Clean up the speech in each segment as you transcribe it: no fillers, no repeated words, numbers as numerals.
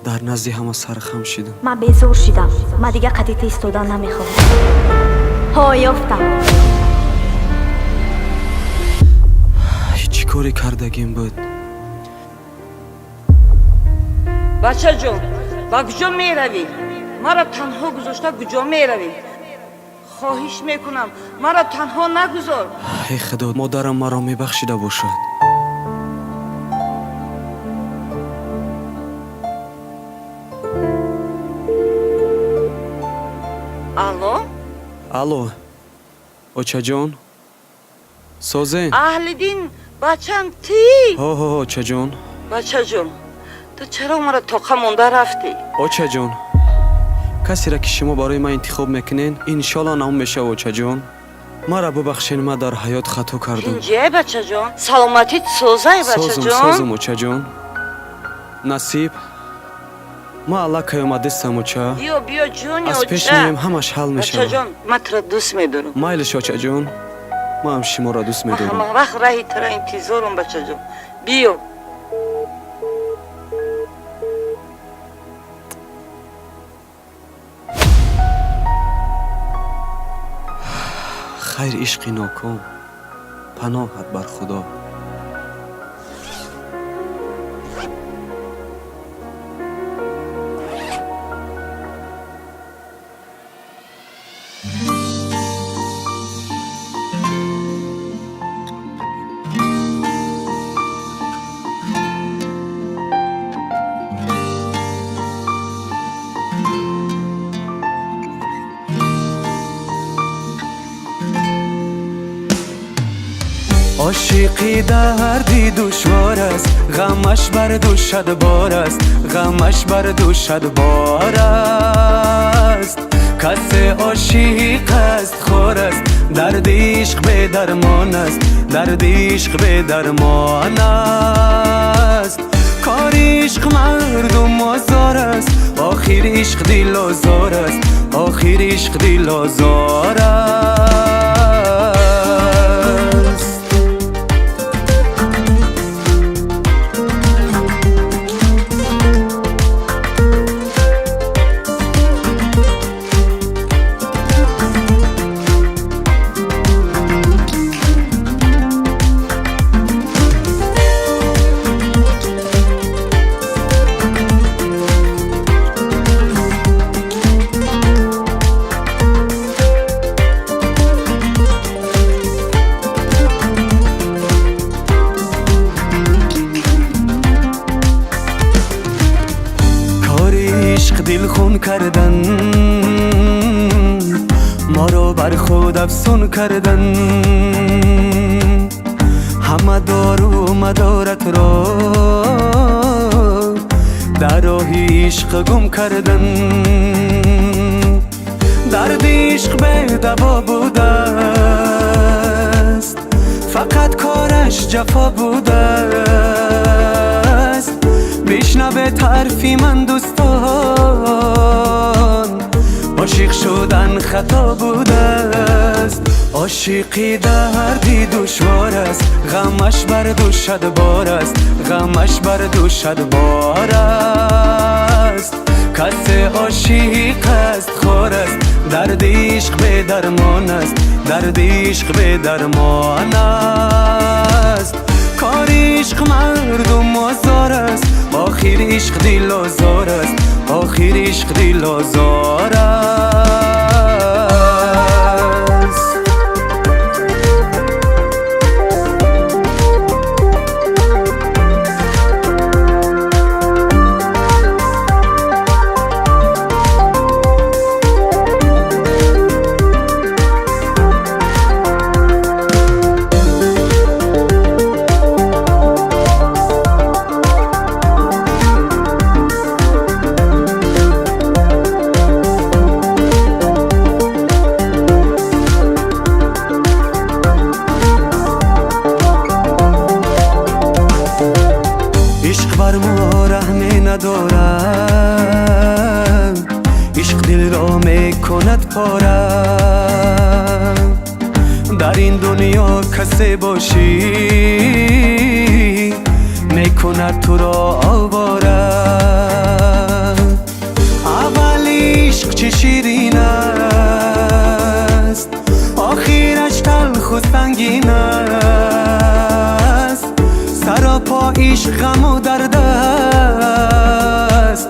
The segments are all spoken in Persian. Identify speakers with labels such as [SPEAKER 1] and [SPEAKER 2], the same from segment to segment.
[SPEAKER 1] дар назди ҳама сархам шидам.
[SPEAKER 2] من بیزار شدم. من دیگه قدیت ایستادن نمیخوام. ها یافتم.
[SPEAKER 1] چی کاری کردگیم بود؟
[SPEAKER 3] بچه جون با کجا میروی؟ مرا تنها گذاشته کجا میروی؟ خواهش میکنم مرا تنها نگذار.
[SPEAKER 1] ای خدا مادرم مرا میبخشیده باشد.
[SPEAKER 3] الو
[SPEAKER 1] алло очаҷон созен
[SPEAKER 3] аҳлидин бачам ти
[SPEAKER 1] ҳо очаҷон
[SPEAKER 3] бачаҷон ту чаро маро тоқа монда рафтӣ
[SPEAKER 1] очаҷон касеро ки шумо барои ман интихоб мекунен иншоалло наом мешава очаҷон мара бубахшен ман дар ҳаёт хато кардам
[SPEAKER 3] инҷае бачаҷон саломатит созай бачаҷон
[SPEAKER 1] созум очаҷон насиб ма аллакай омадистам оча
[SPEAKER 3] биё ҷони
[SPEAKER 1] аз пеш меем ҳамаш ҳал мешава
[SPEAKER 3] бачаҷон ман туро дӯст медорам
[SPEAKER 1] майлиш очаҷон ман ҳам шуморо дӯст
[SPEAKER 3] ман
[SPEAKER 1] медорам
[SPEAKER 3] ҳама вақт раҳи туро интизорам бачаҷон биё
[SPEAKER 1] хайр ишқи ноком паноҳат бар худо عاشقی دردی دشوار است غمش بر دوشد بار است غمش بر دوشد بار است کسی عاشق است خور است درد عشق به درمان است درد عشق به درمان است کار عشق مردم آزار است آخر عشق دل آزار است آخر عشق دل آزار است دل خون کردن ما رو بر خود افسون کردن همه دارو مدارت را در راه عشق گم کردن درد عشق به دوا بوده است فقط کارش جفا بوده است بشنوه حرفی من دوستان عاشق شدن خطا بوده است عاشقی دردی دشوار است غمش بر دوشد بار است غمش بر دوشد بار است کسی عاشق است خور است درد عشق به درمان است درد عشق به درمان است کار عشق مردم آزار است آخر عشق دل آزار است آخر عشق دل آزار است بر ما رحمی ندارد عشق دل را میکند پاره در این دنیا کسی باشی میکند تو را آواره رنگین است سراپا عشق غم و درد است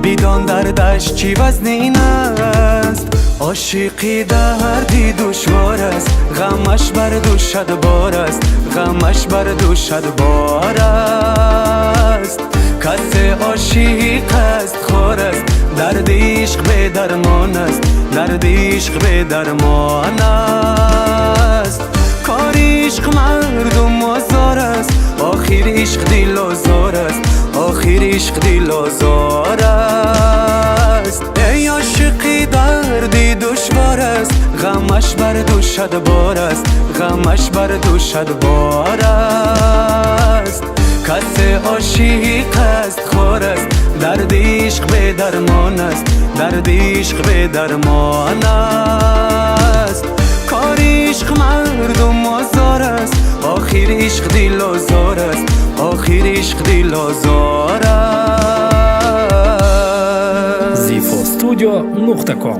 [SPEAKER 1] بیدان دردش چی وزنین است عاشقی دردی دشوار است غمش بر دوشد بار است غمش بر دوشد بار است کس عاشق است خور است درد عشق به درمان است درد عشق به درمان است کار عشق مردم آزار است آخر عشق دل آزار است آخر عشق دل آزار است ای عاشقی دردی دشوار است غمش بر دوشد بار است غمش بر دوشد بار است کس عاشق است خور است درد عشق به درمان است درد عشق به درمان است کار عشق مردم آزار است آخر عشق دل آزار است آخر عشق دل آزار است
[SPEAKER 4] zifostudio.com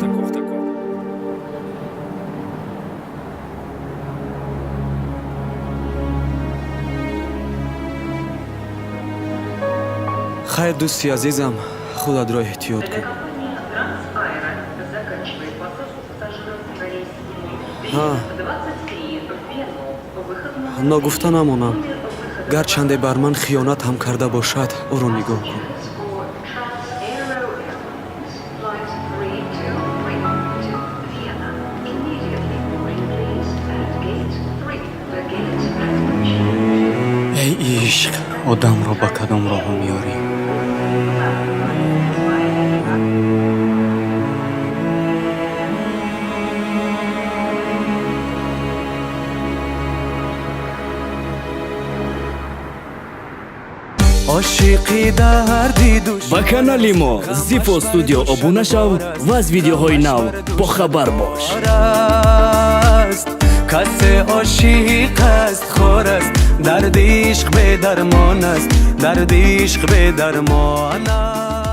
[SPEAKER 1] خیر دوستی عزیزم خودت را احتیاط کن ناگفته نمانم گرچنده بر من خیانت هم کرده باشد او را نگاه کن ای عشق آدم را به کدام راه میاری عاشقی دردی
[SPEAKER 4] ба канали мо Zifo Studio обуна шав ва аз видеоҳои нав бохабар бош.
[SPEAKER 1] کس عاشق است خور است درد عشق به درمان است درد عشق به درمان است